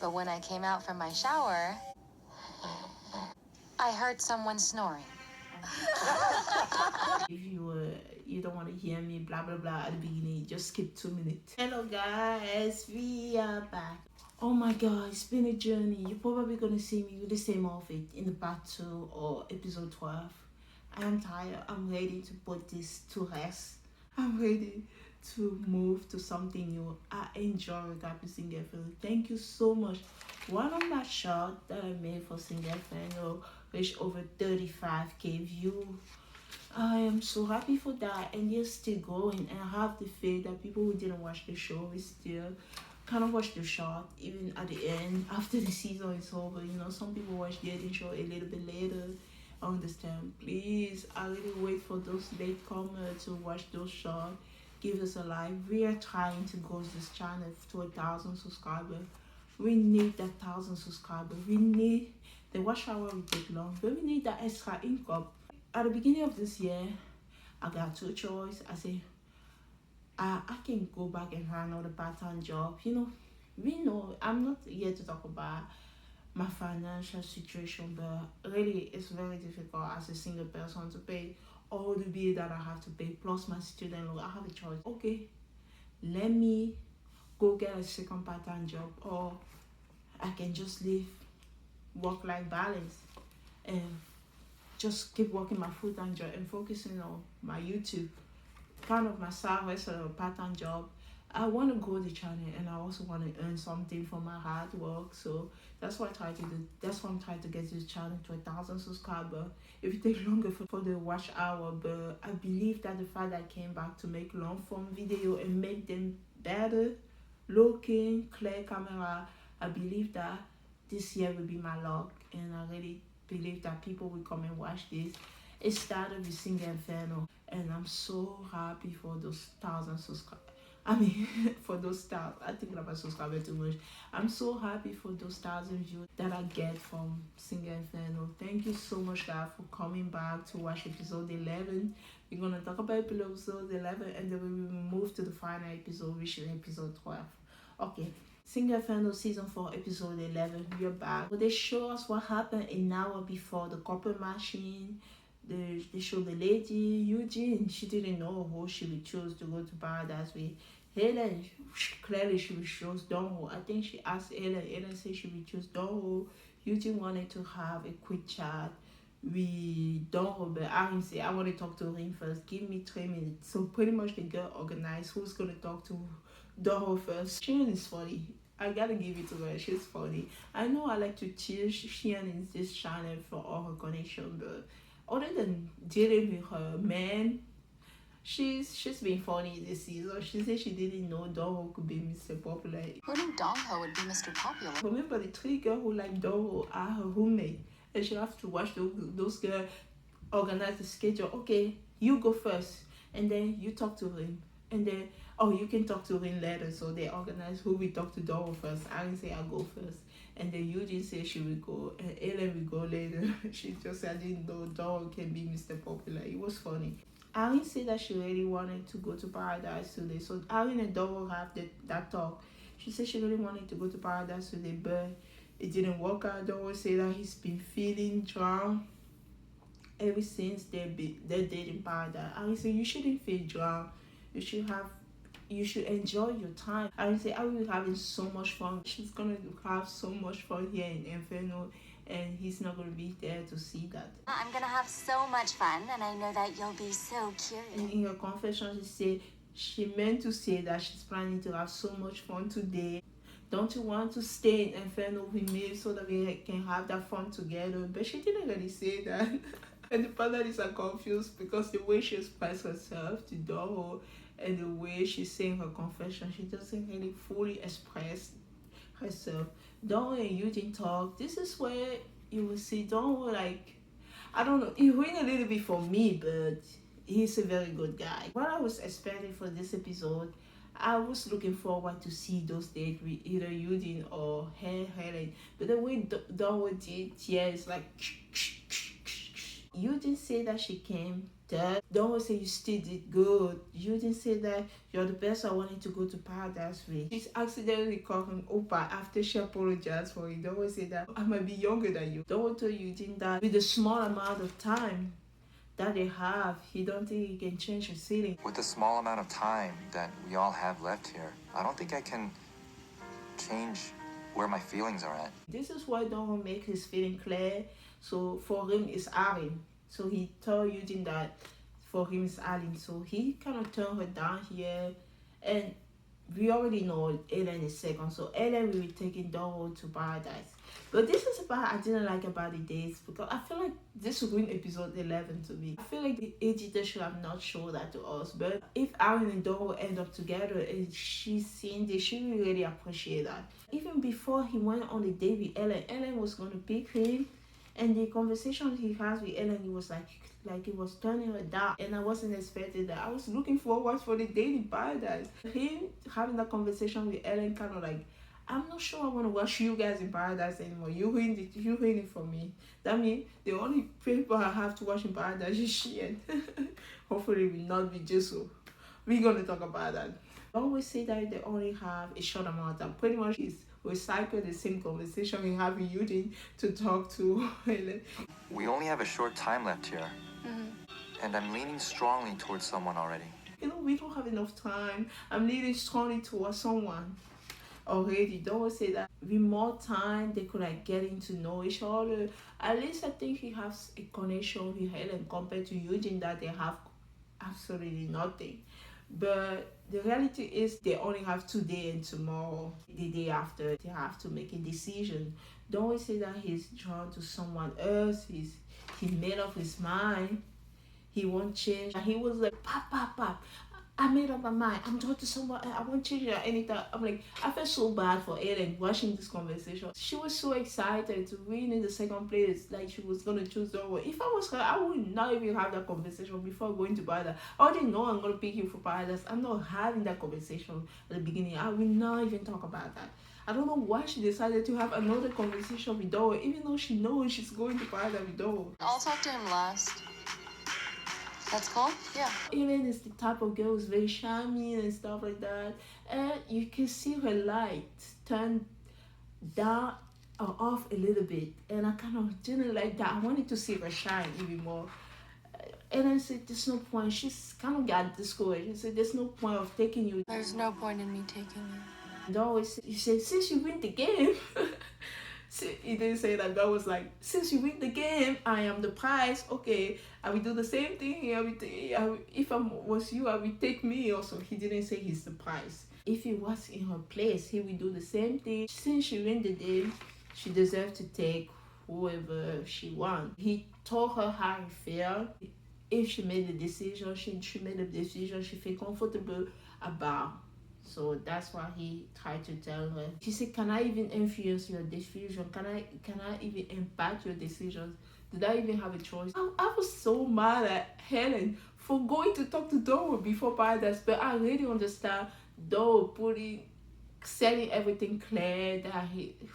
But when I came out from my shower, I heard someone snoring. If you don't want to hear me blah blah blah at the beginning, just skip 2 minutes. Hello guys, we are back. Oh my god, it's been a journey. You're probably gonna see me with the same outfit in the part 2 or episode 12. I am tired. I'm ready to put this to rest. I'm ready to move to something new. I enjoy recapping Single Inferno. Thank you so much. One of my shots that I made for Single Inferno reached over 35k views. I am so happy for that, and you're still going. And I have the faith that people who didn't watch the show will still kind of watch the show even at the end after the season is over. You know, some people watch the editing show a little bit later. I understand. Please, I really wait for those late comers to watch those shows. Give us a like. We are trying to grow this channel to 1,000 subscribers. We need that 1,000 subscribers. We need the watch hour will take long, but we need that extra income. At the beginning of this year, I got two choices. I say, I can go back and find another part-time job. You know, we know I'm not here to talk about my financial situation, but really it's very difficult as a single person to pay all the bills that I have to pay plus my student loan. I have a choice. Okay, let me go get a second part-time job, or I can just live work-life balance and just keep working my full-time job and focusing on my YouTube, kind of my side hustle or part-time job. I want to grow the channel, and I also want to earn something for my hard work. So that's what I try to do. That's why I'm trying to get this channel to 1,000 subscribers. It will take longer for the watch hour, but I believe that the fact that I came back to make long form video and make them better looking, clear camera, I believe that this year will be my luck, and I really believe that people will come and watch this. It started with Single Inferno, and I'm so happy for those 1,000 subscribers. I mean, for those stars, I think about subscribers too much. I'm so happy for those 1,000 views that I get from Single Inferno. Thank you so much, guys, for coming back to watch episode 11. We're gonna talk about episode 11, and then we will move to the final episode, which is episode 12. Okay. Single Inferno season 4 episode 11. We're back. They show us what happened an hour before the copper machine. They show the lady Eugene. She didn't know who she would choose to go to paradise with. Helen, clearly she would choose Dongho. I think she asked Helen. Helen said she would choose Dongho. Eugene wanted to have a quick chat with Dongho, but Aaron said, I want to talk to him first. Give me 3 minutes. So pretty much the girl organized who's going to talk to Dongho first. Shion is funny. I gotta give it to her. She's funny. I know I like to cheer Shion in this channel for all her connection, but other than dealing with her man, she's been funny this season. She said she didn't know Dongho could be Mr. Popular. Who knew Dongho would be Mr. Popular? Remember, the 3 girls who like Dongho are her roommate, and she have to watch those girls organize the schedule. Okay, you go first, and then you talk to him, and then you can talk to him later. So they organize who will talk to Dongho first. I didn't say I'll go first, and then Eugene said she will go, and Ellen will go later. She just said I didn't know Dongho can be Mr. Popular. It was funny. Irene said that she really wanted to go to paradise today. So Irene and Dongho have that talk. She said she really wanted to go to paradise today, but it didn't work out. Dongho said that he's been feeling drowned ever since they did in paradise. Irene said you shouldn't feel drowned. You should enjoy your time. I say I will be having so much fun. She's gonna have so much fun here in Inferno, and he's not gonna be there to see that. I'm gonna have so much fun, and I know that you'll be so curious. And in her confession, she meant to say that she's planning to have so much fun today. Don't you want to stay in Inferno with me so that we can have that fun together? But she didn't really say that. And the panelists are confused because the way she expressed herself to Dongho and the way she's saying her confession, she doesn't really fully express herself. Dongho and Eugene talk. This is where you will see Dongho, like, I don't know, he went a little bit for me, but he's a very good guy. What I was expecting for this episode, I was looking forward to see those dates with either Eugene or Helen. But the way Dongho did, yeah, it's like You didn't say that she came third. Don't say you still did good. You didn't say that you're the best I wanted to go to paradise with. She's accidentally calling Opa after she apologized for it. Don't say that I might be younger than you. Don't tell you think that with the small amount of time that they have, he don't think he can change his feeling. With the small amount of time that we all have left here, I don't think I can change where my feelings are at. This is why don't make his feeling clear. So for him it's Arin. So he told Eugene that for him it's Arin. So he kind of turned her down here, and we already know Ellen is second. So Ellen will be taking Doro to paradise. But this is about I didn't like about the dates, because I feel like this ruined episode 11 to me. I feel like the editor should have not shown that to us. But if Aaron and Doro end up together and she's seen this, she will really appreciate that. Even before he went on the date with Ellen was going to pick him. And the conversation he has with Ellen, he was like it was turning her down. And I wasn't expecting that. I was looking forward for the date in paradise. Him having that conversation with Ellen kind of like, I'm not sure I want to watch you guys in paradise anymore. You ruined it for me. That means the only people I have to watch in paradise is she, and hopefully it will not be Jisoo. We're going to talk about that. I always say that they only have a short amount of time. Pretty much it's recycle the same conversation we have with Eugene to talk to Ellen. We only have a short time left here. And I'm leaning strongly towards someone already. You know, we don't have enough time. I'm leaning strongly towards someone already. Don't say that with more time they could like getting to know each other. At least I think he has a connection with Helen compared to Eugene that they have absolutely nothing. But the reality is they only have today and tomorrow. The day after they have to make a decision. Don't say that he's drawn to someone else. He made up his mind. He won't change. He was like, pop. I made up my mind. I'm talking to someone. I won't change it at any time. I'm like, I felt so bad for Ellen watching this conversation. She was so excited to win in the second place. Like she was going to choose Doro. If I was her, I would not even have that conversation before going to paradise. I already know I'm going to pick you for paradise. I'm not having that conversation at the beginning. I will not even talk about that. I don't know why she decided to have another conversation with Doro, even though she knows she's going to paradise with Doro. I'll talk to him last. That's cool? Yeah. Ellen is the type of girl who's very charming and stuff like that. And you can see her light turn down or off a little bit. And I kind of didn't like that. I wanted to see her shine even more. Ellen said, there's no point. She's kind of got discouraged. She said, there's no point of taking you. There's no point in me taking you. And always, he said, since you win the game. He didn't say that. God was like, since you win the game, I am the prize. Okay, I will do the same thing. If I was you, I will take me also. He didn't say he's the prize. If he was in her place, he will do the same thing. Since she win the game, she deserves to take whoever she wants. He told her how he felt. If she made the decision, she made a decision she feel comfortable about. So that's why he tried to tell her. She said, can I even influence your decision? Can I even impact your decisions? Did I even have a choice? I was so mad at Helen for going to talk to Doro before paradise. But I really understand Doro setting everything clear that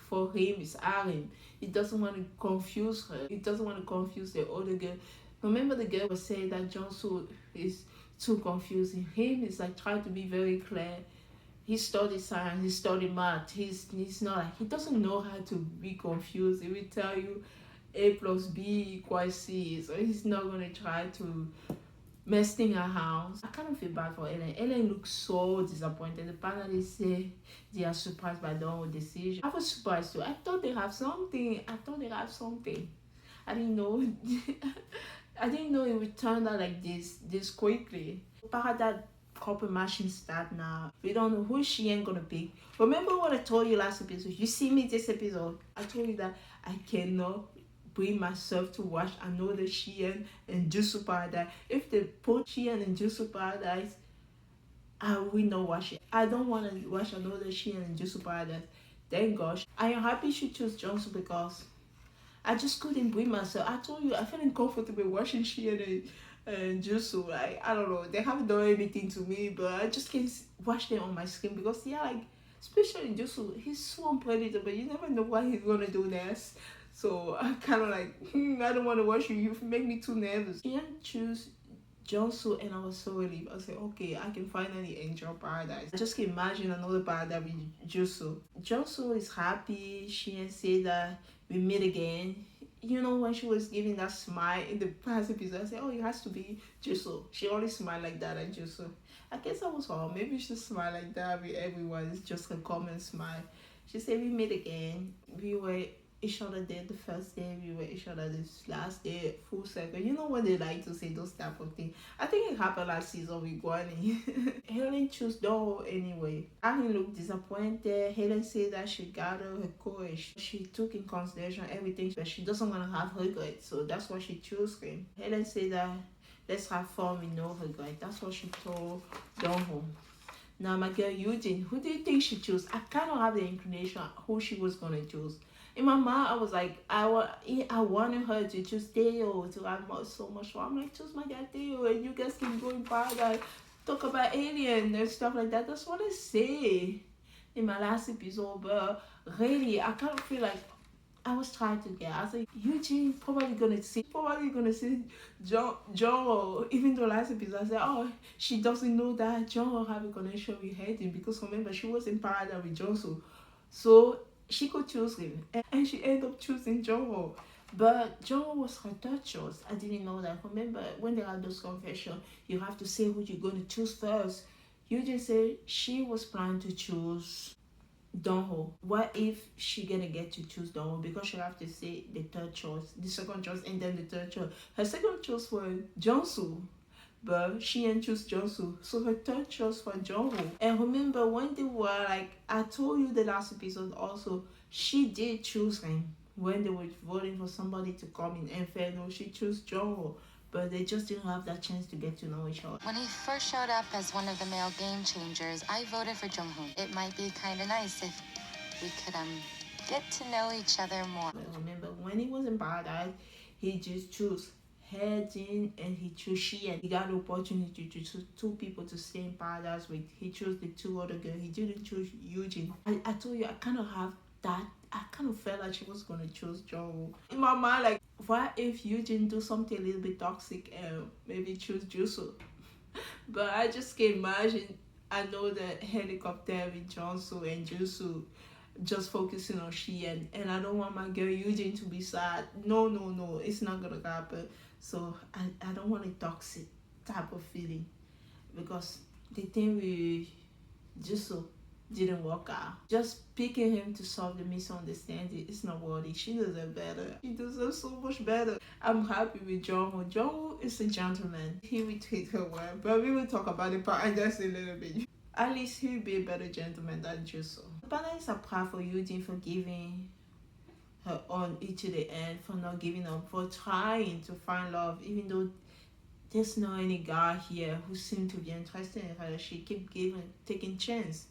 for him is Aaron. He doesn't want to confuse her. He doesn't want to confuse the other girl. Remember the girl was saying that Johnson is too confusing. Him is like trying to be very clear. He studied science, he studied math. He's not like, he doesn't know how to be confused. He will tell you A plus B equals C. So he's not going to try to mess things around. I kind of feel bad for Ellen. Ellen looks so disappointed. The panelists say they are surprised by their own decision. I was surprised too. I thought they have something. I didn't know. I didn't know it would turn out like this quickly. Paradise couple matching start now. We don't know who she ain't gonna pick. Remember what I told you last episode? You see me this episode. I told you that I cannot bring myself to watch another Sheehan and Jisoo Paradise. If they put Sheehan and Jisoo Paradise, I will not watch it. I don't want to watch another Sheehan and Jisoo Paradise. Thank gosh. I am happy she chose Johnson because I just couldn't bring myself. I told you I felt uncomfortable watching Sheehan and Jisoo. Like, I don't know, they haven't done anything to me, but I just can't watch them on my screen because like, especially Jisoo, he's so unpredictable. You never know what he's gonna do next. So I kind of like, I don't want to watch you. You make me too nervous. She didn't choose Jonsu, and I was so relieved. I said, okay, I can finally enjoy Paradise. I just can imagine another Paradise with Jonsu. Jonsu is happy. She didn't say that we meet again. You know, when she was giving that smile in the past episode, I said, oh, it has to be Jonsu. She always smiled like that at Jonsu. I guess I was wrong. Maybe she smile like that with everyone. It's just a common smile. She said we meet again. We were each other there the first day, we were each other this last day, full circle. You know when they like to say those type of things. I think it happened last season with Guani. Helen chose Doro anyway. Aaron looked disappointed. Helen said that she gathered her courage. She took in consideration everything, but she doesn't want to have regret, so that's why she chose him. Helen said that let's have fun with no regret. That's what she told Doro. Now, my girl Eugene, who do you think she chose? I kind of have the inclination who she was going to choose. In my mind, I was like, I wanted her to choose Theo to have so much fun. I'm like, choose my guy Theo, and you guys can go in paradise, talk about alien and stuff like that. That's what I say in my last episode. But really, I kind of feel like I was trying to get. I was like, Eugene probably gonna see John. Even though last episode I said, oh, she doesn't know that John will have a connection with Hayden because remember she was in paradise with John, so she could choose him, and she ended up choosing John. But John was her third choice. I didn't know that. Remember when they had those confessions, you have to say who you're gonna choose first. Eugene said she was planning to choose Donho. What if she gonna get to choose Donho because she have to say the third choice, the second choice, and then the third choice. Her second choice was Jonsu, but she didn't choose Jonsu, so her third choice for Jonho. And remember when they were like, I told you the last episode also, she did choose him when they were voting for somebody to come in Inferno. She chose Jonho, but they just didn't have that chance to get to know each other. When he first showed up as one of the male game changers, I voted for Jonghoon. It might be kind of nice if we could get to know each other more. But remember when he was in paradise, he just chose Hedin and he chose Shian. He got the opportunity to choose two people to stay in paradise with. He chose the two other girls. He didn't choose Eugene. I told you I kind of have that. I kind of felt like she was gonna choose Joe. In my mind, like, what if Eugene do something a little bit toxic and maybe choose Juso? But I just can't imagine. I know that helicopter with Jonsu and Jusu just focusing on she, and I don't want my girl Eugene to be sad. No, it's not gonna happen. So I don't want a toxic type of feeling because the thing with Jusu didn't work out. Just picking him to solve the misunderstanding is not worthy. She deserves better. She deserves so much better. I'm happy with Jongho. Jongho is a gentleman. He will treat her well, but we will talk about it but just a little bit. At least he'll be a better gentleman than Juso. But is a proud for Eugene for giving her on it to the end, for not giving up, for trying to find love, even though there's no any guy here who seemed to be interested in her. She kept taking chance.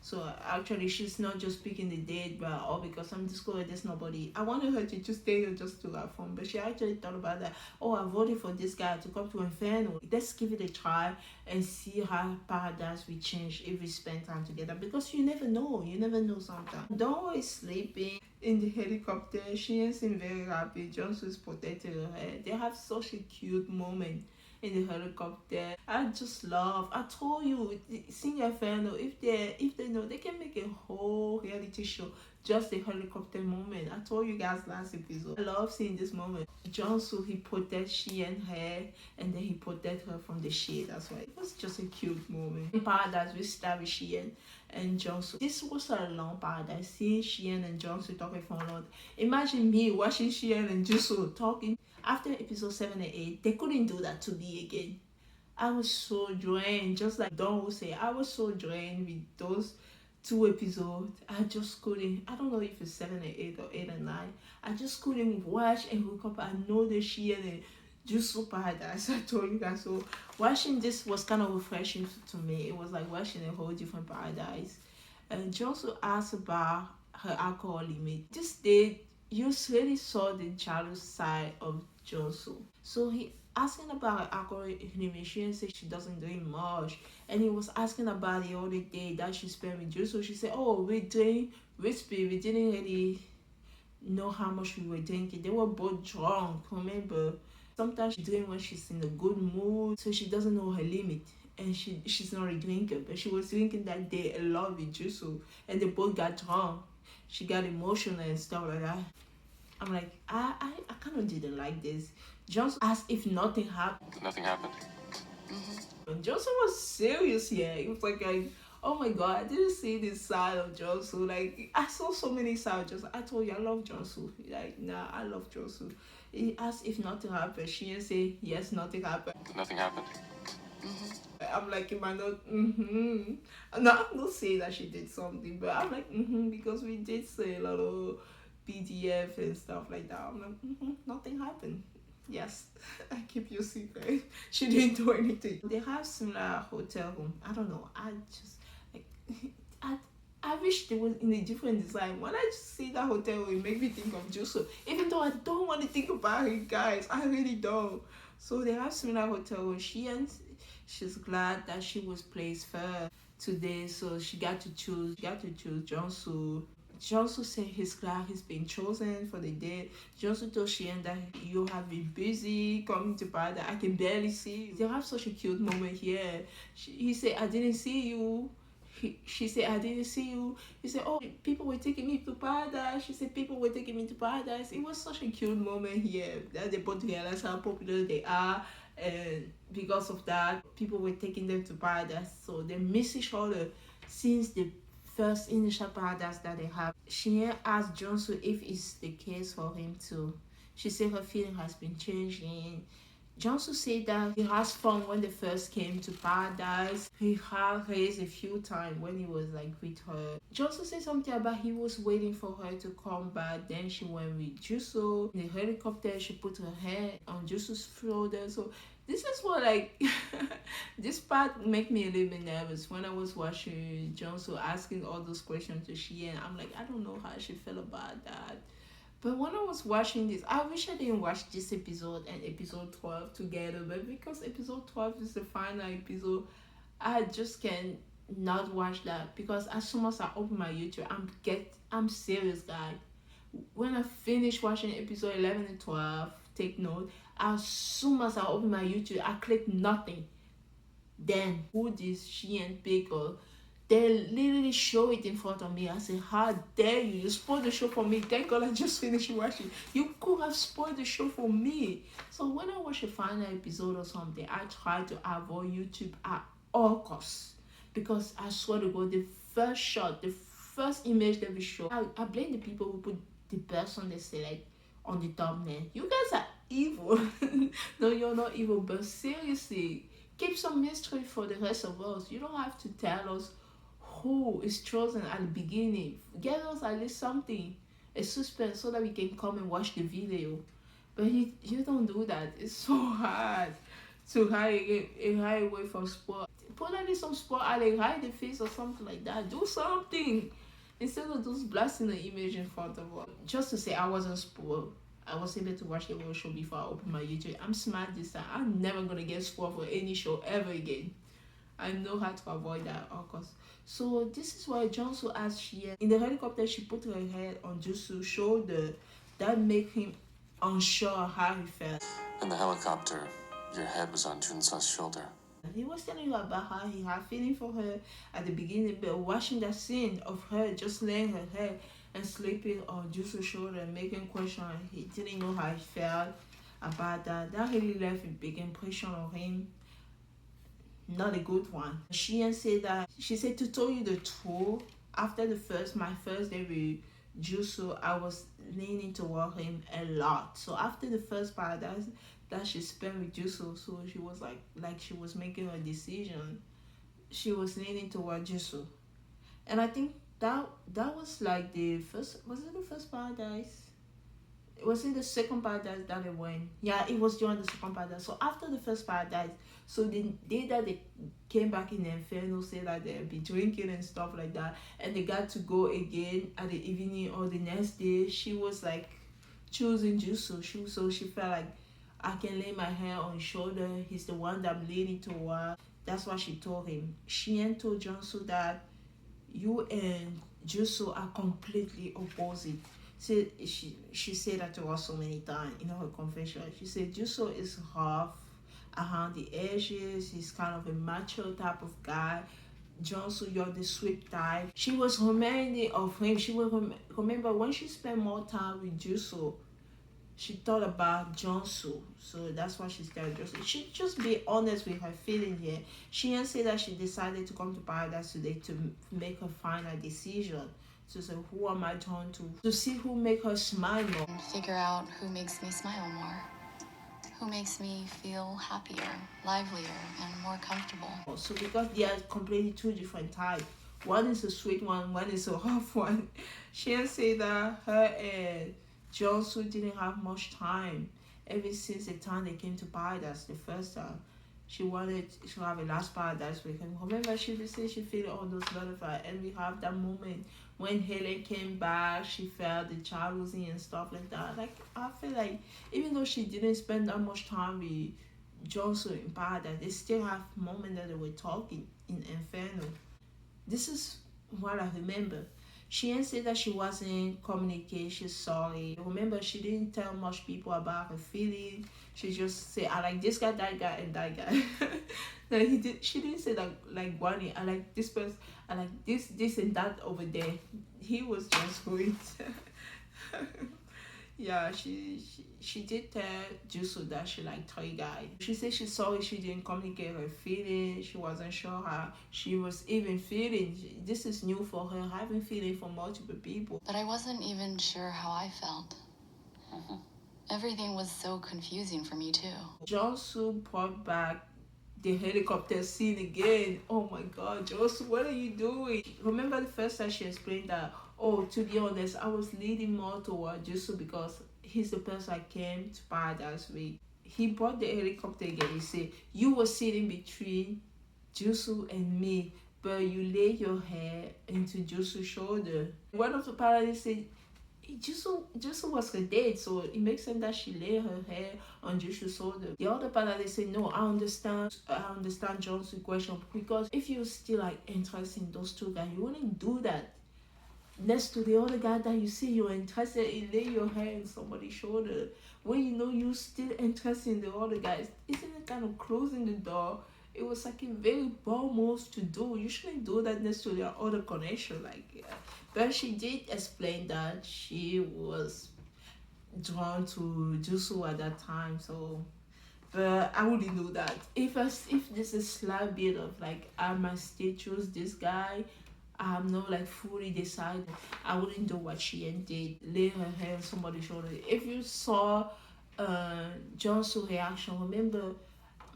So actually she's not just picking the date, but all because I'm discovered there's nobody. I wanted her to just stay here just to have fun, but she actually thought about that. Oh, I voted for this guy to come to Inferno. Let's give it a try and see how paradise will change if we spend time together, because you never know sometimes. Dawn is sleeping in the helicopter. She ain't seem very happy. Johnson is protecting her head. They have such a cute moment in the helicopter. I just love. I told you, seeing Inferno, if they know, they can make a whole reality show just the helicopter moment. I told you guys last episode. I love seeing this moment. Jonsu, he protects she and her, and then he protects her from the shade. That's why it was just a cute moment. In paradise, we start with Sheehan and Jonsu. This was a long paradise. Seeing Sheehan and Jonsu talking for a lot. Imagine me watching Sheehan and Jonsu talking. After episode 7 and 8, they couldn't do that to me again. I was so drained, just like Don will say, I was so drained with those 2 episodes. I just couldn't. I don't know if it's 7 and 8 or 8 and 9. I just couldn't watch and wake up. I know that she and just so paradise. I told you guys. So watching this was kind of refreshing to me. It was like watching a whole different paradise. And she also asked about her alcohol limit. This day, you really saw the jealous side of Jonsu. So he asking about her alcohol limit. She didn't say she doesn't drink much. And he was asking about the other day that she spent with Jonsu. She said, oh, we didn't really know how much we were drinking. They were both drunk, remember? Sometimes she drinks when she's in a good mood, so she doesn't know her limit. And she's not a drinker, but she was drinking that day a lot with Jusu, and they both got drunk. She got emotional and stuff like that. I'm like, I kind of didn't like this. Johnson asked if nothing happened. Nothing happened. And Johnson was serious here. He was like, oh my god, I didn't see this side of Johnson. Like, I saw so many sides of Johnson. I told you I love Johnson. Like, nah, I love Johnson. He asked if nothing happened. She didn't say yes, nothing happened. Nothing happened. I'm like, am I not? No, I'm not saying that she did something, but I'm like, because we did say a lot of PDF and stuff like that. I'm like, nothing happened. Yes, I keep your secret. She didn't do anything. They have similar hotel room. I don't know. I just like, I wish they was in a different design. When I just see that hotel room, it make me think of Juso. Even though I don't want to think about it, guys. I really don't. So they have similar hotel room. She's glad that she was placed first today, so she got to choose. She got to choose Jonsu. Jonsu said he's glad he's been chosen for the day. Jonsu told Shien that you have been busy coming to Pada. I can barely see you. They have such a cute moment here. He said, I didn't see you. She said, I didn't see you. He said, oh, people were taking me to paradise. She said, people were taking me to paradise. It was such a cute moment here that they both realized how popular they are. And because of that, people were taking them to paradise. So they miss each other since the first initial paradise that they have. She asked Johnson if it's the case for him too. She said her feeling has been changing. Johnson said that he has fun when they first came to paradise. He had raised a few times when he was like with her. Johnson said something about he was waiting for her to come back. Then she went with Juso. In the helicopter, she put her hand on Juso's shoulder. So this is what like this part make me a little bit nervous when I was watching Johnson asking all those questions to Shien. I'm like, I don't know how she felt about that. But when I was watching this, I wish I didn't watch this episode and episode 12 together. But because episode 12 is the final episode, I just can not watch that. Because as soon as I open my YouTube, I'm serious, guys. When I finish watching episode 11 and 12, take note, as soon as I open my YouTube, I click nothing. Then who this she and Pickle? They literally show it in front of me. I said, how dare you? You spoiled the show for me. Thank God I just finished watching. You could have spoiled the show for me. So when I watch a final episode or something, I try to avoid YouTube at all costs. Because I swear to God, the first shot, the first image that we show, I blame the people who put the person they select on the thumbnail. You guys are evil. No, you're not evil, but seriously, keep some mystery for the rest of us. You don't have to tell us who is chosen at the beginning. Get us at least something, a suspense, so that we can come and watch the video. But you don't do that. It's so hard to hide away from sport. Put at least some sport at hide the face or something like that. Do something instead of just blasting the image in front of us. Just to say I wasn't spoiled. I was able to watch the whole show before I opened my YouTube. I'm smart this time. I'm never gonna get spoiled for any show ever again. I know how to avoid that, of course. So this is why Jonsu asked Shien. In the helicopter, she put her head on Jusu's shoulder. That made him unsure how he felt. In the helicopter, your head was on Junsa's shoulder. He was telling her about how he had feeling for her at the beginning, but watching that scene of her just laying her head and sleeping on Jusu's shoulder and making question, he didn't know how he felt about that. That really left a big impression on him. Not a good one. She said to tell you the truth, after my first day with Jusu, I was leaning toward him a lot. So after the first part that she spent with Jusu, so she was like she was making a decision, she was leaning toward Jusu. And I think that was like the first, was it the first paradise? Was it the second paradise that they went? Yeah, it was during the second paradise. So after the first paradise, so the day that they came back in the Inferno, say that they'll be drinking and stuff like that, and they got to go again at the evening or the next day, she was like choosing Jusu. So she felt like, I can lay my hand on his shoulder. He's the one that I'm leaning toward. That's what she told him. Shien told Jonsu that you and Jusu are completely opposite. She said that to us so many times in her confession. She said Juso is rough around the edges. He's kind of a macho type of guy. Johnson, you're the sweet type. She was reminded of him. She will remember when she spent more time with Juso, she thought about Johnson. So that's why she's telling Johnson. She just be honest with her feeling here. She didn't say that she decided to come to paradise today to make a final decision. To say, who am I drawn to see who make her smile more. And figure out who makes me smile more. Who makes me feel happier, livelier, and more comfortable. So because they are completely two different types. One is a sweet one is a rough one. She didn't say that her and Johnson didn't have much time. Ever since the time they came to paradise the first time, she wanted to have a last paradise with him. Remember, she would say she felt all those butterflies, and we have that moment when Helen came back, she felt the child losing and stuff like that. Like, I feel like even though she didn't spend that much time with Johnson in paradise, they still have moments that they were talking in Inferno. This is what I remember. She didn't say that she wasn't communicating, she's sorry. Remember, she didn't tell much people about her feelings. She just said, I like this guy, that guy, and that guy. Like she didn't say that like Guani, I like this person, I like this and that over there. He was just sweet. Yeah, she did tell Jusu that she liked her guy. She said she's sorry she didn't communicate her feelings. She wasn't sure how she was even feeling. This is new for her, having feeling for multiple people. But I wasn't even sure how I felt. Everything was so confusing for me too. Johnson brought back the helicopter scene again. Oh my god, Johnson, what are you doing? Remember the first time she explained that, oh, to be honest, I was leading more toward Jusu because he's the person I came to paradise with. He brought the helicopter again. He said, you were sitting between Jusu and me, but you laid your head into Jusu's shoulder. One of the paradise said, Jusu was her date, so it makes sense that she lay her head on Jusu's shoulder. The other part they say, no, I understand Johnson's question, because if you're still like interested in those two guys, you wouldn't do that next to the other guy that you see you're interested in, lay your head on somebody's shoulder when you know you're still interested in the other guys. Isn't it kind of closing the door? It was like a very bold move to do. You shouldn't do that next to your other connection. But she did explain that she was drawn to Jusu at that time. So, but I wouldn't do that. If there's a slight bit of like I might still choose this guy, I'm not like fully decided, I wouldn't do what she did, lay her head on somebody's shoulder. If you saw John's reaction, remember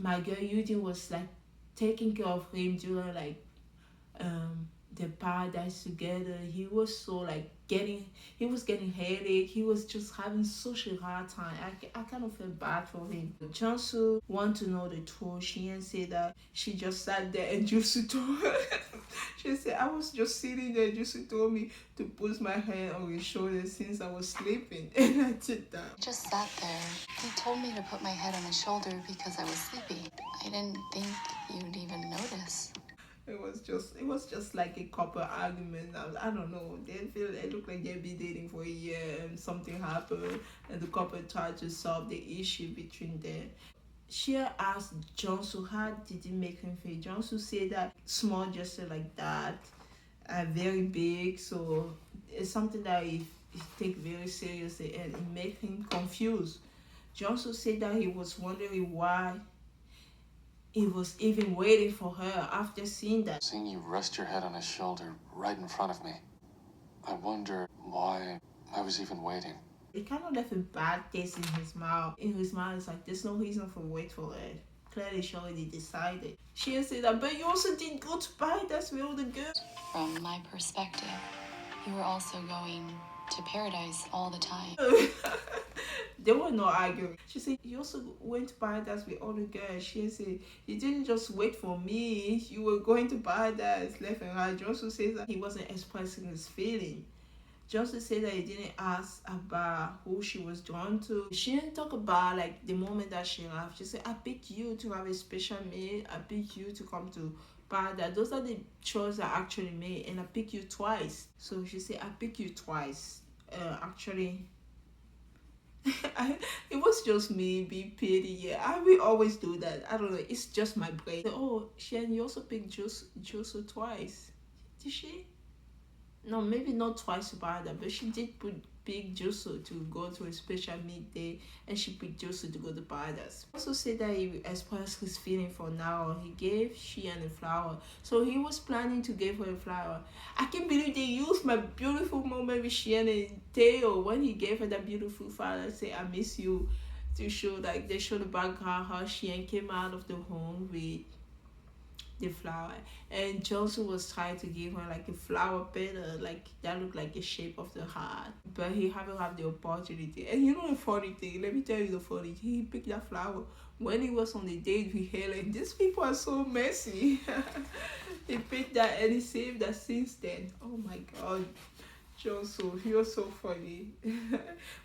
my girl Yudin was like taking care of him during like the paradise together. He was so like getting headache. He was just having such a hard time. I kind of feel bad for him. Jansu want to know the truth. She didn't say that. She just sat there and Jusu told her. She said, I was just sitting there. Jusu told me to put my hand on his shoulder since I was sleeping, and I did that. I just sat there. He told me to put my head on his shoulder because I was sleepy. I didn't think you'd even notice. It was just like a couple argument. I don't know. They look like they've been dating for a year and something happened and the couple tried to solve the issue between them. She asked Johnsu how did it make him feel. Johnsu said that small gesture like that are very big, so it's something that he take very seriously and it made him confused. Johnsu said that he was wondering why he was even waiting for her after seeing that. Seeing you rest your head on his shoulder right in front of me, I wonder why I was even waiting. It kind of left a bad taste in his mouth. In his mouth, it's like, there's no reason for wait for it. Clearly, she already decided. She didn't say that, but you also didn't go to paradise with all the girls. From my perspective, you were also going to paradise all the time. They were not arguing. She said, you also went to paradise with all the girls. She said, you didn't just wait for me. You were going to paradise left and right. Johnson says that he wasn't expressing his feeling. Johnson said that he didn't ask about who she was drawn to. She didn't talk about like the moment that she left. She said, I picked you to have a special meal. I picked you to come to paradise. Those are the choices I actually made, and I picked you twice. So she said, I picked you twice. Actually, it was just me being petty. Yeah, I will always do that. I don't know. It's just my brain. Oh, Shen, you also picked Jusu twice. Did she? No, maybe not twice about that, but she did put big Jusu to go to a special midday, and she picked Jusu to go to Paradise. Also said that he expressed his feeling for now. He gave Shian a flower, so he was planning to give her a flower. I can't believe they used my beautiful moment with Shian and Theo when he gave her that beautiful flower. Say I miss you, to show like they showed the background how Shian came out of the home with the flower, and Johnson was trying to give her like a flower petal like that looked like a shape of the heart, but he haven't had the opportunity. And you know the funny thing, let me tell you the funny thing, he picked that flower when he was on the date with Helen. These people are so messy. He picked that and he saved that since then. Oh my god, Johnson, you're so funny.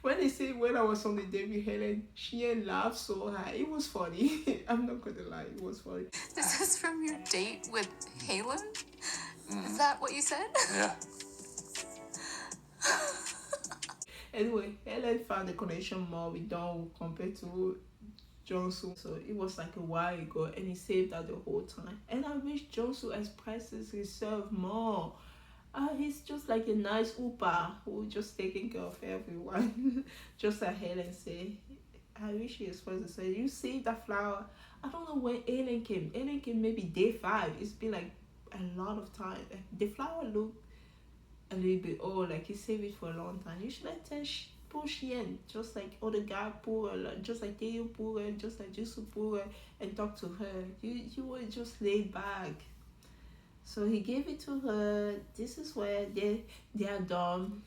When they say when I was on the date with Helen, she ain't laughed so high. It was funny. I'm not gonna lie, it was funny. This is from your date with Halen? Is that what you said? Yeah. Anyway, Helen found the connection more with Don compared to Johnson. So it was like a while ago and he saved that the whole time. And I wish Johnson expresses himself more. He's just like a nice Upa who just taking care of everyone. Just like Helen said. I wish he expressed himself. You saved that flower. I don't know when Ellen came. Ellen came maybe day 5. It's been like a lot of time. The flower looked a little bit old, like he saved it for a long time. You should let her push in, just like other guy pull her, like, just like Theo pull her, just like Jisoo pull her, and talk to her. You were just laid back. So he gave it to her. This is where they are done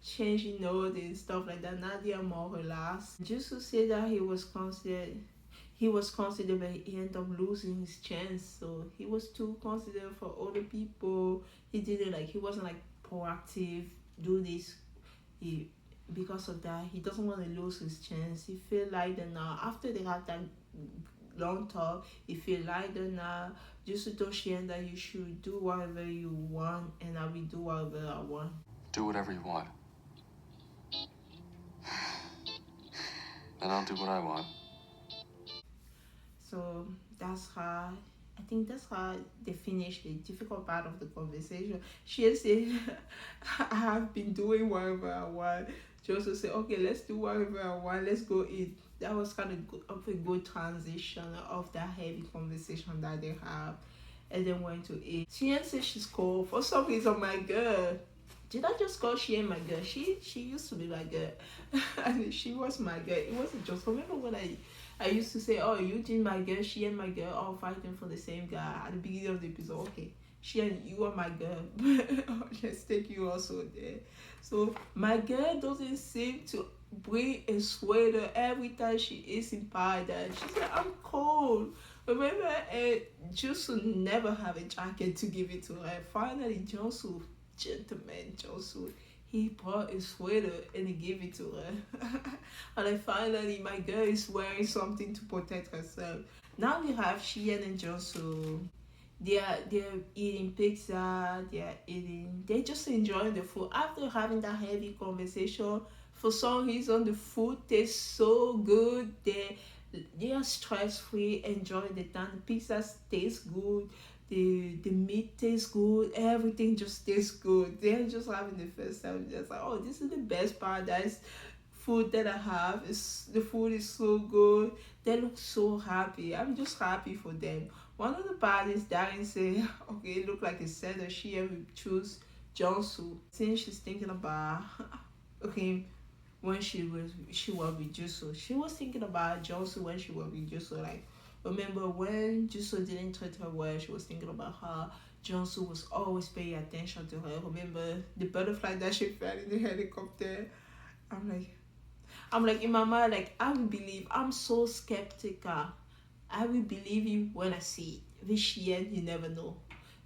changing notes and stuff like that. Now they are more relaxed. Jisoo said that he was considered, but he ended up losing his chance. So he was too considerate for other people. He didn't like, he wasn't like proactive, do this. Because of that, he doesn't want to lose his chance. He feel lighter now. After they had that long talk, he feel lighter now. Just told Shien that you should do whatever you want, and I will do whatever I want. Do whatever you want. And I'll do what I want. So that's how, I think that's how they finished the difficult part of the conversation. She said, I have been doing whatever I want. Joseph said, okay, let's do whatever I want. Let's go eat. That was kind of a good transition of that heavy conversation that they have. And then went to eat. She said she's cold. For some reason, my girl. Did I just call she my girl? She used to be my girl. And she was my girl. It wasn't just, remember when I used to say, oh, you did my girl, she and my girl all fighting for the same guy at the beginning of the episode. Okay, she and you are my girl. Let's take you also there. So my girl doesn't seem to bring a sweater every time she is in paradise. She said, I'm cold. Remember, Josu never have a jacket to give it to her. Finally, Josu, gentleman Josu, he brought a sweater and he gave it to her. And then finally, my girl is wearing something to protect herself. Now we have Shian and Josu. They're eating pizza. They're just enjoying the food. After having that heavy conversation, for some reason, the food tastes so good. They are stress-free, enjoying the time. The pizza tastes good. The meat tastes good. Everything just tastes good. They're just having the first time. Just like, oh, this is the best paradise food that I have. The food is so good. They look so happy. I'm just happy for them. One of the parties, Darren said, okay, it looked like a setter. She will choose Jongsu. Since she's thinking about, okay, when she was with Jisoo. She was thinking about Jongsu when she was with Jisoo. Like, remember when Jisoo didn't treat her well, she was thinking about how Jongsu was always paying attention to her. Remember the butterfly that she felt in the helicopter? I'm like in my mind, like, I will believe. I'm so skeptical. I will believe you when I see it. This year, you never know.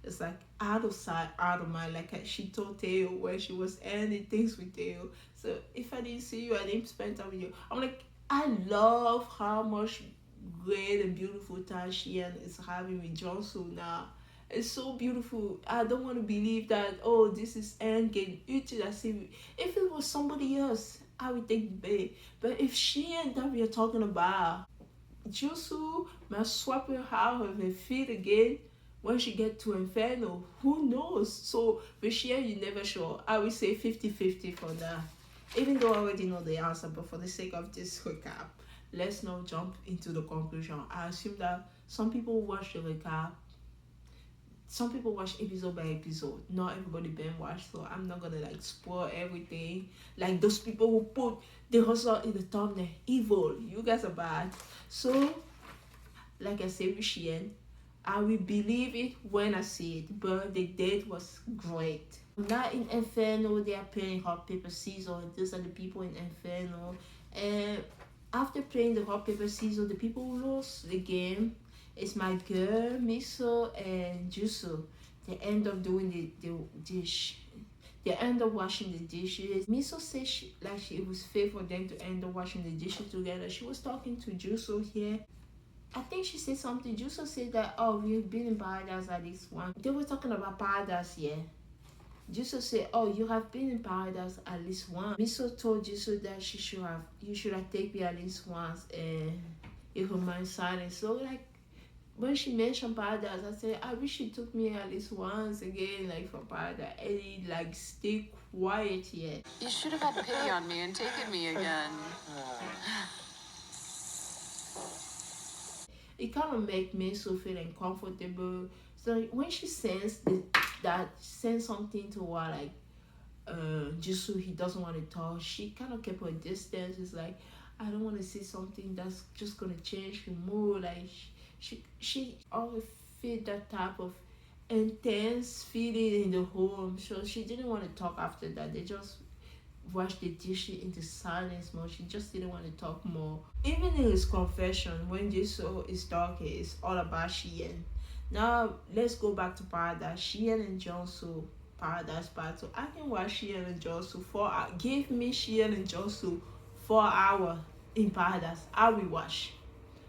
It's like out of sight, out of mind. Like she told Theo when she was ending things with Theo. So if I didn't see you, I didn't spend time with you. I'm like, I love how much great and beautiful time Shian is having with Johnson now. It's so beautiful. I don't want to believe that, oh, this is Endgame. It's as if it was somebody else, I would think big. But if she and that we are talking about, Jusu must swap her out of her feet again when she get to Inferno. Who knows? So with Shia, you never sure. I would say 50-50 for that. Even though I already know the answer, but for the sake of this recap, let's not jump into the conclusion. I assume that some people watch the recap, some people watch episode by episode. Not everybody binge watch, so I'm not gonna like spoil everything. Like those people who put the result in the thumbnail, evil. You guys are bad. So, like I said with Shien, I will believe it when I see it. But the date was great. Now in Inferno, they are playing rock paper scissors. These are the people in Inferno, and after playing the rock paper scissors, the people who lost the game is my girl Miso and Juso. They end up doing the dish. They end up washing the dishes. Miso said it was fair for them to end up washing the dishes together. She was talking to Juso here. I think she said something. Juso said that, oh, we've been in paradise at least once. They were talking about paradise, yeah. Juso said, oh, you have been in paradise at least once. Miso told Juso that you should have taken me at least once, and it remained silent. So like when she mentioned paradise, I said, I wish she took me at least once again, like for paradise. And it like stay quiet yet. You should have had pity on me and taken me again. It kind of make me so feel uncomfortable. So when she sensed that sent something to her, like Jisoo, he doesn't want to talk, she kind of kept her distance. It's like, I don't want to see something that's just gonna change her mood. Like she always feel that type of intense feeling in the home. So she didn't want to talk after that. They just washed the dishes into silence more. She just didn't want to talk more. Even in his confession, when Jisoo is talking, it's all about Shien. Now let's go back to Paradise. Shien and Jongsu, Paradise Part 2. I can watch Shien and Jongsu 4 hours. Give me Shien and Jongsu 4 hours in Paradise. I will watch.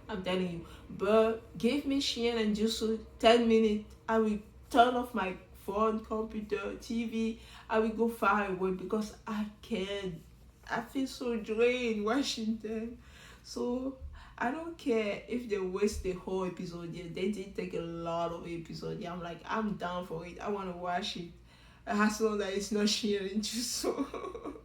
I'm telling you. But give me Shien and Jisoo 10 minutes. I will turn off my phone, computer, TV. I will go far away because I can't. I feel so drained watching them. So I don't care if they waste the whole episode. Yeah, they did take a lot of episodes. Yeah, I'm down for it. I want to watch it. As long as it's not Shien and Jisoo.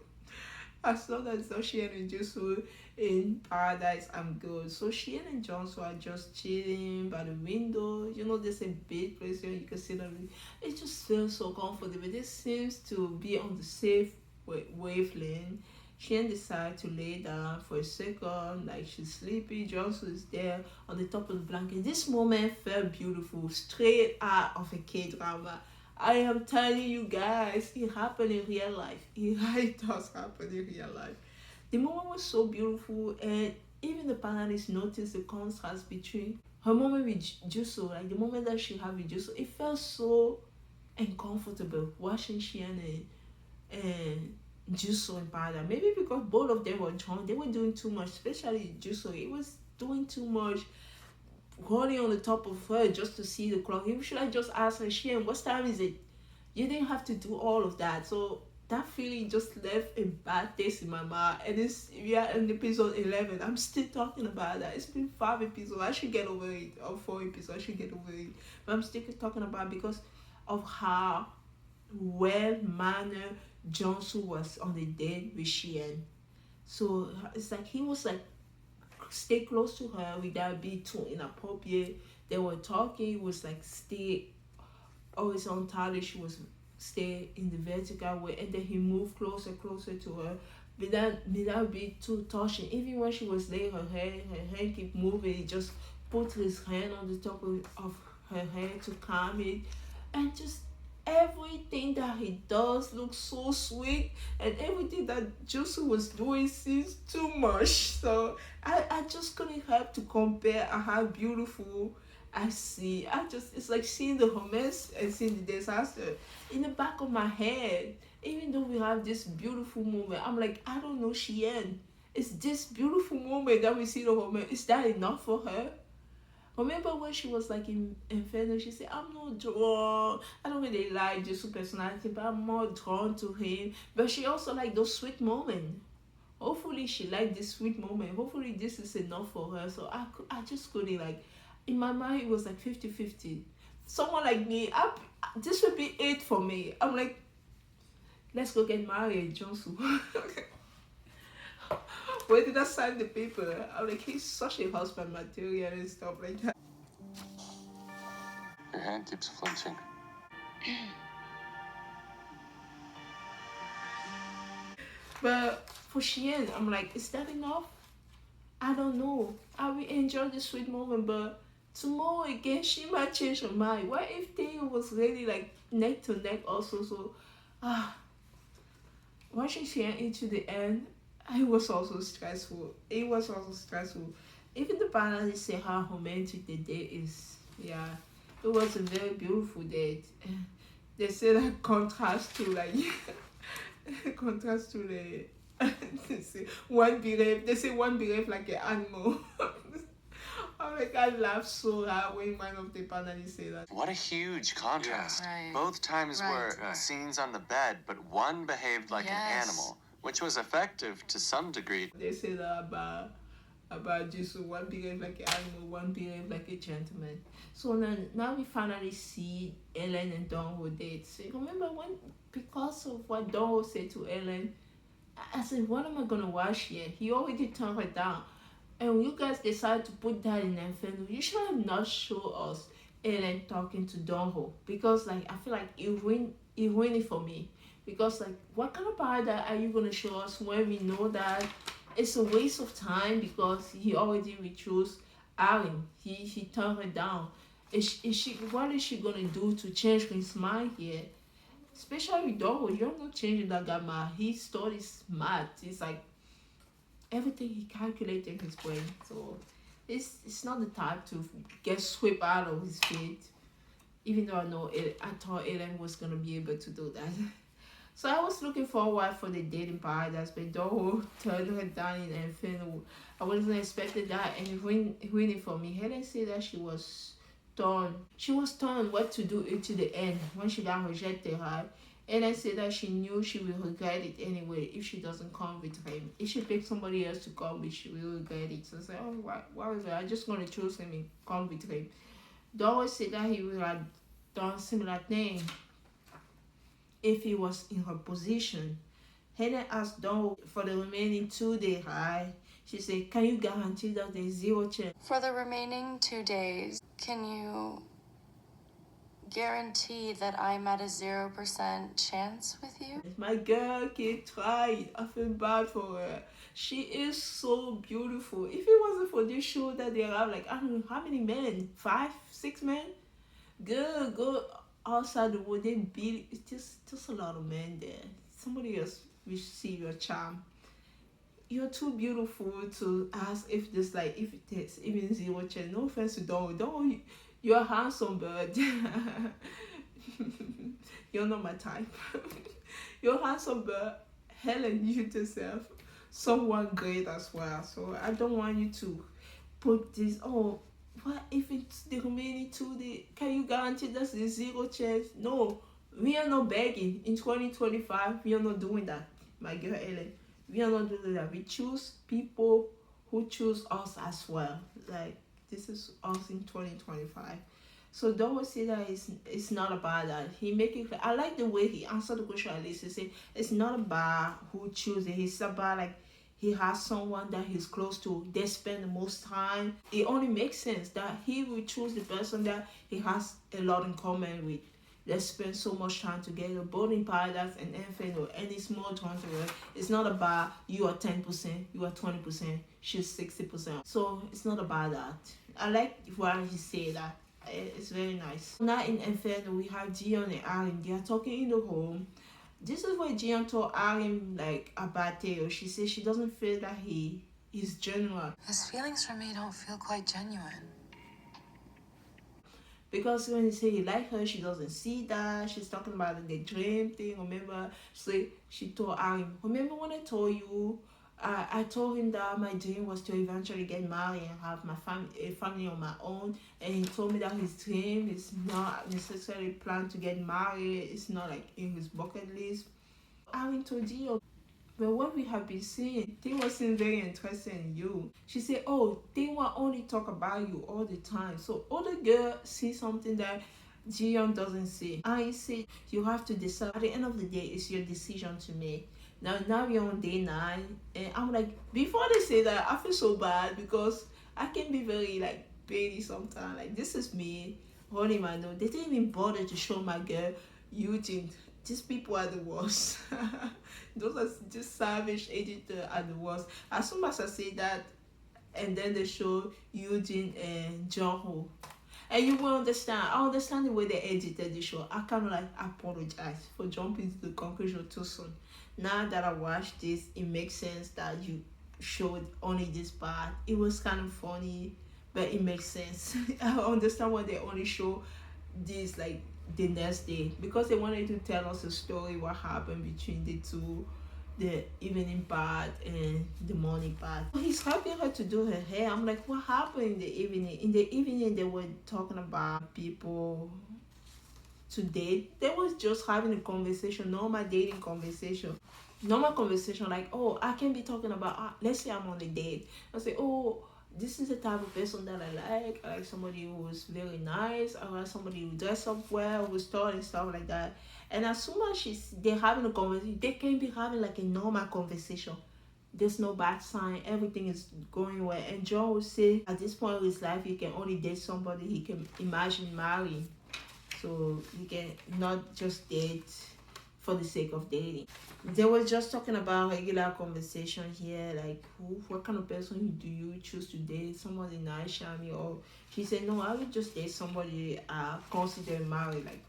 As long as it's not Shien and Jisoo in Paradise, I'm good. So Shien and Johnson are just chilling by the window. You know, there's a big place where you can sit on it. It just feels so comfortable. This seems to be on the safe wavelength. Shien decides to lay down for a second, like she's sleepy. Johnson is there on the top of the blanket. This moment felt beautiful, straight out of a K-drama. I am telling you guys, it happened in real life. It really does happen in real life. The moment was so beautiful, and even the panelists noticed the contrast between her moment with Juso, like the moment that she had with Juso. It felt so uncomfortable watching Shien and Juso in Paradise. Maybe because both of them were drunk, they were doing too much, especially Juso. It was doing too much, holding on the top of her just to see the clock. You should have just asked her, Shien, what time is it? You didn't have to do all of that. So that feeling just left a bad taste in my mouth. And we are in episode 11. I'm still talking about that. It's been 5 episodes. I should get over it. Or 4 episodes. I should get over it. But I'm still talking about it because of how well-mannered Jongsu was on the date with Shien. So it's like he was like, stay close to her without being too inappropriate. They were talking. It was like stay always on target. She was stay in the vertical way, and then he moved closer to her without being too touching. Even when she was laying her hand keep moving. He just put his hand on the top of her head to calm it, and just everything that he does looks so sweet, and everything that Jusu was doing seems too much. So I just couldn't help to compare how beautiful I see. It's like seeing the romance and seeing the disaster in the back of my head. Even though we have this beautiful moment, I'm like, I don't know, Shien. It's this beautiful moment that we see the romance. Is that enough for her? Remember when she was like in Inferno, she said, I'm not drawn. I don't really like Jesus' personality, but I'm more drawn to him. But she also like those sweet moments. Hopefully she liked this sweet moment. Hopefully this is enough for her. So I just couldn't like, in my mind it was like 50-50. Someone like me, this would be it for me. I'm like, let's go get married, Johnson. Where did I sign the paper? I'm like, he's such a husband material and stuff like that. Your hand keeps flinching. But for Sheehan, I'm like, is that enough? I don't know. I will enjoy the sweet moment, but tomorrow again, she might change her mind. What if they was really like neck to neck also? So, watching Sheehan into the end, it was also stressful. It was also stressful. Even the panelists say how romantic the date is. Yeah, it was a very beautiful date. They say that contrast to like contrast to the they say one behave like an animal. I'm like, I laughed so hard when one of the panelists say that. What a huge contrast. Right. Both times Right. were scenes on the bed, but one behaved like an Yes. animal, which was effective to some degree. They say that about Jesus, one behave like an animal, one behave like a gentleman. So now we finally see Ellen and Donho date. So remember when, because of what Donho said to Ellen, I said, what am I gonna watch here? He already turned her down. And when you guys decided to put that in Inferno, you should have not show us Ellen talking to Donho. Because like I feel like it ruined it for me. Because like what kind of paradise are you gonna show us when we know that it's a waste of time because he already chose Aaron. He turned her down. What is she gonna do to change his mind here? Especially with Donho, you're not changing that guy mind. His story is smart. It's like everything he calculated in his brain. So it's not the type to get swept out of his feet. Even though I thought Ellen was gonna be able to do that. So I was looking forward for the date in paradise, but Donho turned her down in Inferno. I wasn't expecting that, and it ruined it for me. Helen said that she was torn. She was torn what to do to the end when she got rejected, right? Ellen said that she knew she will regret it anyway if she doesn't come with him. If she picks somebody else to come with, she will regret it. So I said, oh, why is it? I'm just going to choose him and come with him. Donho said that he would have done similar thing if he was in her position. Helen asked Donho for the remaining 2 days, right? She said, can you guarantee that there's zero chance? For the remaining 2 days, can you guarantee that I'm at a 0% chance with you? My girl can try. I feel bad for her. She is so beautiful. If it wasn't for this show that they have, like, I don't know, how many men? 5, 6 men? Girl, go outside the world. They beat. It's just a lot of men there. Somebody else will see your charm. You're too beautiful to ask if there's even zero chance. No offense to Donho. You're a handsome bird. You're not my type. You're a handsome bird. Helen, you deserve someone great as well. So I don't want you to put this, oh, what if it's the remaining 2 days? Can you guarantee there's a zero chance? No, we are not begging. In 2025, we are not doing that, my girl Ellen. We are not doing that. We choose people who choose us as well. Like, this is us in 2025. So don't say that it's not about that. He make it clear. I like the way he answered the question at least. He said it's not about who chooses it. It's about like he has someone that he's close to. They spend the most time. It only makes sense that he will choose the person that he has a lot in common with. They spend so much time together, both in paradise and Inferno, and it's more drawn to her. It's not about you are 10%, you are 20%, she's 60%. So it's not about that. I like why he said that. It's very nice. Now in Inferno, we have Jiyeon and Arim. They are talking in the home. This is where Jiyeon told Arim like about Theo. She says she doesn't feel that he is genuine. His feelings for me don't feel quite genuine. Because when you say he like her, she doesn't see that. She's talking about the dream thing. Remember, she told Arim, remember when I told you I told him that my dream was to eventually get married and have a family on my own. And he told me that his dream is not necessarily plan to get married. It's not like in his bucket list. I went to Gio. But what we have been seeing, they wasn't very interested in you. She said, oh, they will only talk about you all the time. So other girl see something that Jiyeon doesn't see. I say you have to decide. At the end of the day, it's your decision to make. Now we're on day 9, and I'm like, before they say that, I feel so bad because I can be very like petty sometimes. Like this is me holding my nose. They didn't even bother to show my girl Eugene. These people are the worst. Those are just savage editors are the worst. As soon as I say that, and then they show Eugene and Jongho, and you will understand. I understand the way they edited the show. I kind of like apologize for jumping to the conclusion too soon. Now that I watched this, it makes sense that you showed only this part. It was kind of funny, but it makes sense. I understand why they only show this like the next day, because they wanted to tell us a story what happened between the two, the evening part and the morning part. He's helping her to do her hair. I'm like, what happened in the evening? In the evening they were talking about people to date. They was just having a conversation, normal dating conversation. Normal conversation like, oh, I can be talking about let's say I'm on a date. I say, oh, this is the type of person that I like. I like somebody who's very nice. I like somebody who dress up well, who's tall and stuff like that. And as soon as they're having a conversation, they can be having like a normal conversation. There's no bad sign. Everything is going well. And John would say, at this point in his life, he can only date somebody he can imagine marrying. So he can not just date for the sake of dating. They were just talking about regular conversation here, like what kind of person do you choose to date? Somebody nice, charming, or she said no, I would just date somebody consider married, like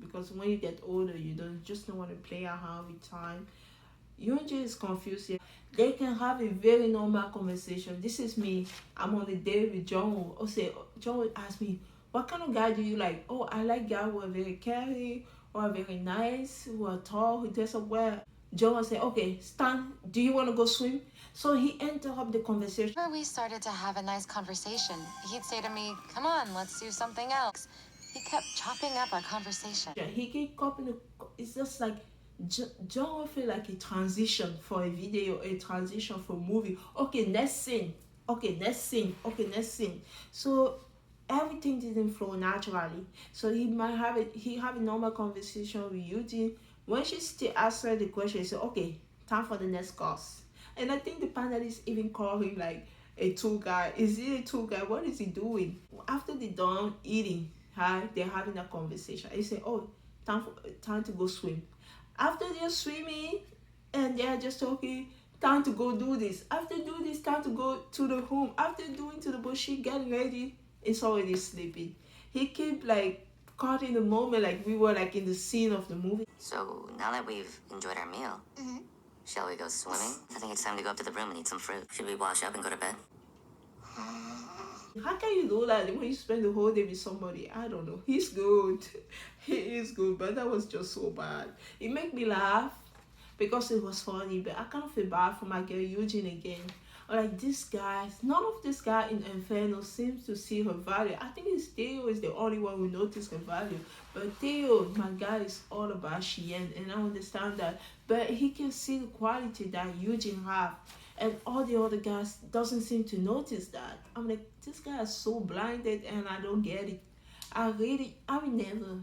because when you get older, you don't want to play around with time. Yunji is confused here. They can have a very normal conversation. This is me. I'm on a date with John. Or say John would ask me, what kind of guy do you like? Oh, I like guys who are very caring, who are very nice, who are tall, who dress up well. John would say, okay, Stan, do you want to go swim? So he interrupted the conversation. Whenever we started to have a nice conversation, he'd say to me, come on, let's do something else. He kept chopping up our conversation. He kept copying it's just like John will feel like a transition for a video, a transition for a movie. Okay, next scene. Okay, next scene. Okay, next scene. So everything didn't flow naturally. So he might have a normal conversation with Eugene. When she still asks her the question, he said, okay, time for the next course. And I think the panelists even call him like a tour guide. Is he a tour guide? What is he doing? After they're done eating, they're having a conversation. He said, oh, time to go swim. After they're swimming and they're just talking, time to go do this. After do this, time to go to the room. After doing to the bush, getting ready, it's already sleeping. He kept like caught in the moment, like we were like in the scene of the movie. So now that we've enjoyed our meal, shall we go swimming? I think it's time to go up to the room and eat some fruit. Should we wash up and go to bed? How can you do that when you spend the whole day with somebody? I don't know. He's good. He is good, but that was just so bad. It made me laugh because it was funny, but I kind of feel bad for my girl Eugene again. Like this guy, none of this guy in Inferno seems to see her value. I think it's Theo is the only one who noticed her value. But Theo, my guy, is all about Cheyenne, and I understand that. But he can see the quality that Eugene have. And all the other guys doesn't seem to notice that. I'm like, this guy is so blinded and I don't get it. I will never,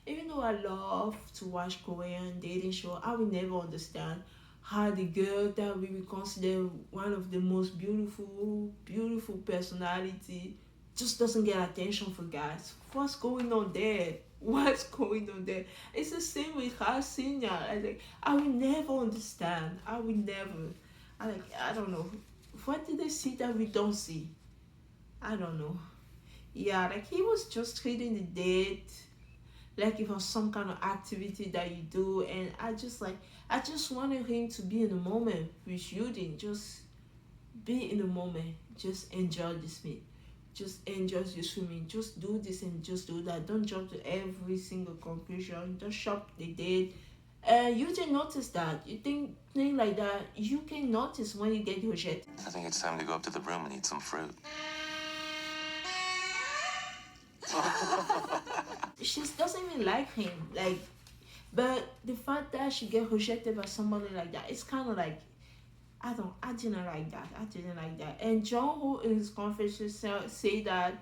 even though I love to watch Korean dating show, I will never understand how the girl that we will consider one of the most beautiful personality just doesn't get attention for guys. What's going on there? What's going on there? It's the same with her senior. I will never understand. I will never. I don't know. What did they see that we don't see? I don't know. Yeah, like he was just treating the date like it was some kind of activity that you do, and I just wanted him to be in the moment with you. Didn't just be in the moment. Just enjoy this meet. Just enjoy your swimming. Just do this and just do that. Don't jump to every single conclusion. Just shop the date You didn't notice that. You think like that. You can notice when you get rejected. I think it's time to go up to the room and eat some fruit. She doesn't even like him. Like, but the fact that she get rejected by somebody like that, it's kind of like, I didn't like that. I didn't like that. And John, who in his confession say that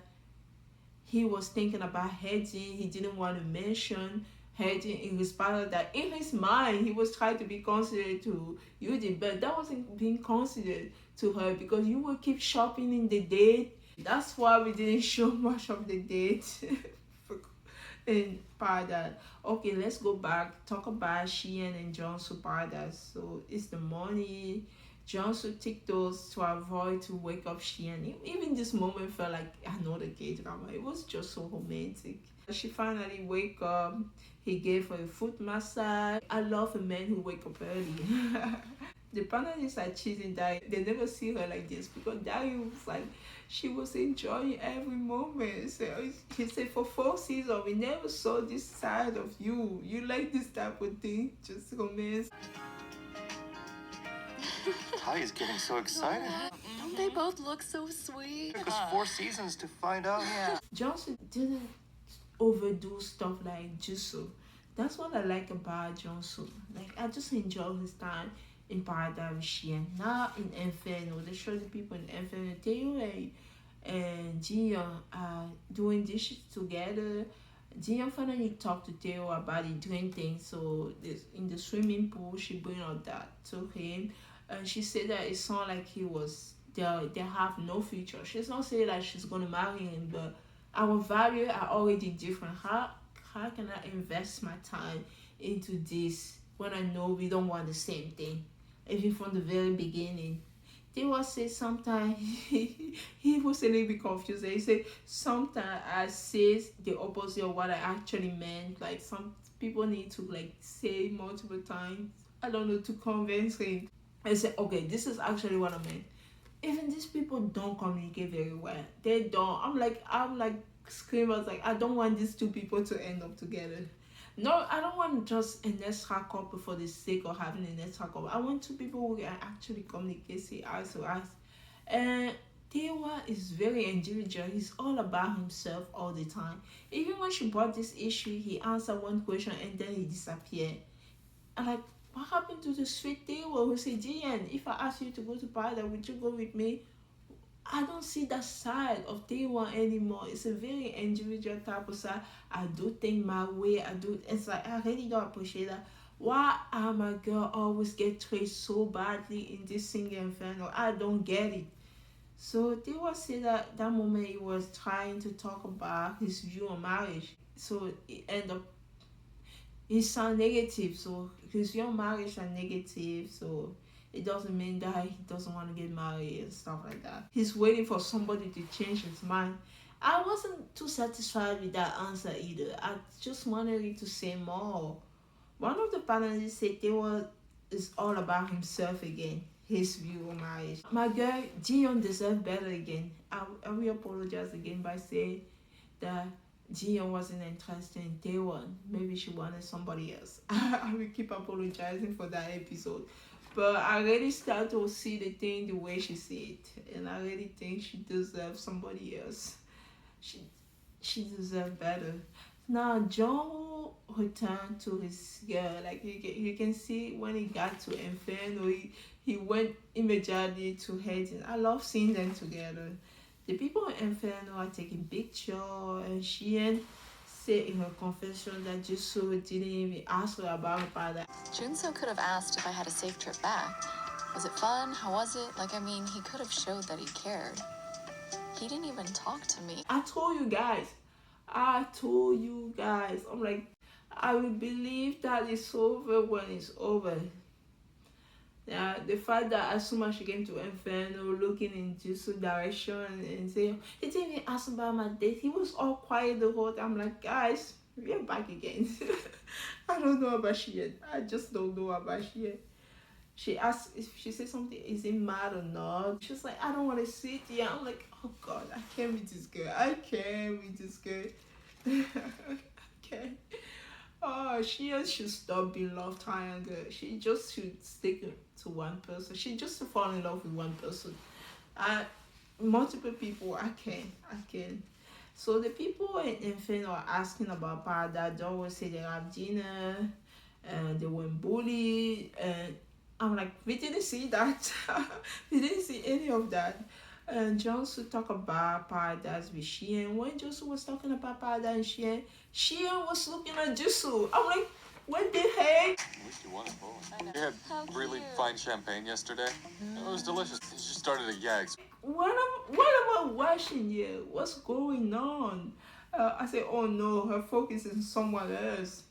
he was thinking about heading. He didn't want to mention heading in his part of that. In his mind, he was trying to be considerate to Yudi, but that wasn't being considered to her because you will keep shopping in the date. That's why we didn't show much of the date in Paradise. Okay, let's go back. Talk about Sheehan and Johnson Paradise. So it's the money. Johnson took those to avoid to wake up Sheehan. Even this moment felt like another gay drama. It was just so romantic. She finally wake up. He gave her a foot massage. I love a man who wake up early. The panelists are cheating that they never see her like this because Dario was like, she was enjoying every moment. So he said, for 4 seasons, we never saw this side of you. You like this type of thing, just romance. Ty is getting so excited. Don't they both look so sweet? It took us 4 seasons to find out. Yeah. Johnson didn't overdo stuff like Jisoo. That's what I like about Johnson. Like, I just enjoy his time in Paradise with Sheehan. Now in Inferno, they show the people in Inferno, Taeyong and Jiyoung are doing dishes together. Jiyoung finally talked to Theo about it doing things. So in the swimming pool, she bring out that to him. And she said that it sounded like they have no future. She's not saying that she's gonna marry him, but our values are already different. How can I invest my time into this when I know we don't want the same thing? Even from the very beginning. They will say sometimes he was a little bit confused. He said sometimes I say the opposite of what I actually meant. Like some people need to like say multiple times. I don't know, to convince him. I said, okay, this is actually what I meant. Even these people don't communicate very well. They don't. I'm like screaming. I was like, I don't want these two people to end up together. No, I don't want just an extra couple for the sake of having an extra couple. I want two people who can actually communicate, say eyes to eyes. And Tewa is very individual. He's all about himself all the time. Even when she brought this issue, he answered one question and then he disappeared. I'm like, what happened to the sweet Tewa who said, Jian, if I ask you to go to Paradise, would you go with me? I don't see that side of Taiwan anymore. It's a very individual type of side. I do think my way. It's like I really don't appreciate that. Why are my girl always get treated so badly in this single Inferno? I don't get it. So Taiwan said that moment he was trying to talk about his view on marriage. So it ended up he sound negative. So his view on marriage are negative. So it doesn't mean that he doesn't want to get married and stuff like that. He's waiting for somebody to change his mind. I wasn't too satisfied with that answer either. I just wanted him to say more. One of the panelists said is all about himself again. His view on marriage. My girl, Jiyoung deserves better again. I will apologize again by saying that Jiyoung wasn't interested in Taewon. Maybe she wanted somebody else. I will keep apologizing for that episode. But I really start to see the thing the way she see it. And I really think she deserves somebody else. She deserves better. Now, John returned to his girl. Like, you can see when he got to Inferno, he went immediately to Hayden. I love seeing them together. The people in Inferno are taking pictures, and she said in her confession that Jisoo didn't even ask her about her father. Junso could have asked if I had a safe trip back. Was it fun? How was it? Like, I mean, he could have showed that he cared. He didn't even talk to me. I told you guys. I'm like, I will believe that it's over when it's over. Yeah, the fact that as soon as she came to Inferno, looking in Jisoo's direction and saying, he didn't even ask about my date. He was all quiet the whole time. I'm like, guys, we're back again. I don't know about Shien. I just don't know about Shien. She asked if she said something, is he mad or not? She's like, I don't want to sit here. I'm like, oh God, I can't with this girl. I can't with this girl. Okay. Oh, she should stop being love triangle. She just should stick to one person. She just fall in love with one person. I multiple people. I can. So the people in Inferno are asking about Paradise. They always say they have dinner, and they weren't bullied, and I'm like, we didn't see that. We didn't see any of that. And Johnson talk about Paradise with Sheehan. When Johnson was talking about Paradise and Sheehan was looking at Jisoo. I'm like, what the heck? At least you wanted both. We had really fine champagne yesterday. It was delicious. She started to gag. What am I watching here? What's going on? I say, oh no, her focus is on someone else.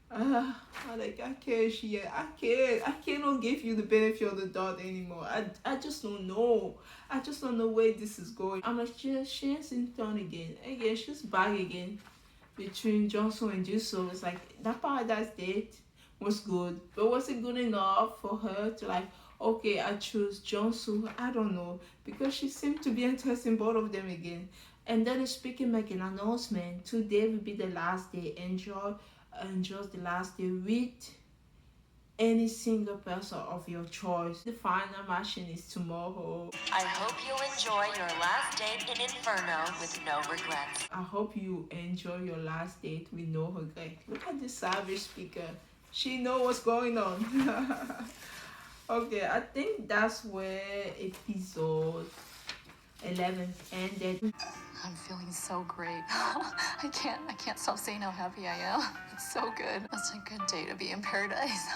I like, I can't, I cannot give you the benefit of the doubt anymore. I just don't know. I just don't know where this is going. I'm like, she's in turn again. Again, she's back again between Johnson and Jisoo. It's like that Paradise date was good, but was it good enough for her to like, okay, I choose Johnson? I don't know, because she seemed to be interested in both of them again. And then speaking make an announcement. Today will be the last day. Enjoy the last day with any single person of your choice. The final machine is tomorrow. I hope you'll enjoy your last date in Inferno with no regrets. I hope you enjoy your last date with no regret. Look at the savage speaker. She know what's going on. Okay, I think that's where episode 11 ended. I'm feeling so great. I can't stop saying how happy I am. It's so good. It's a good day to be in paradise.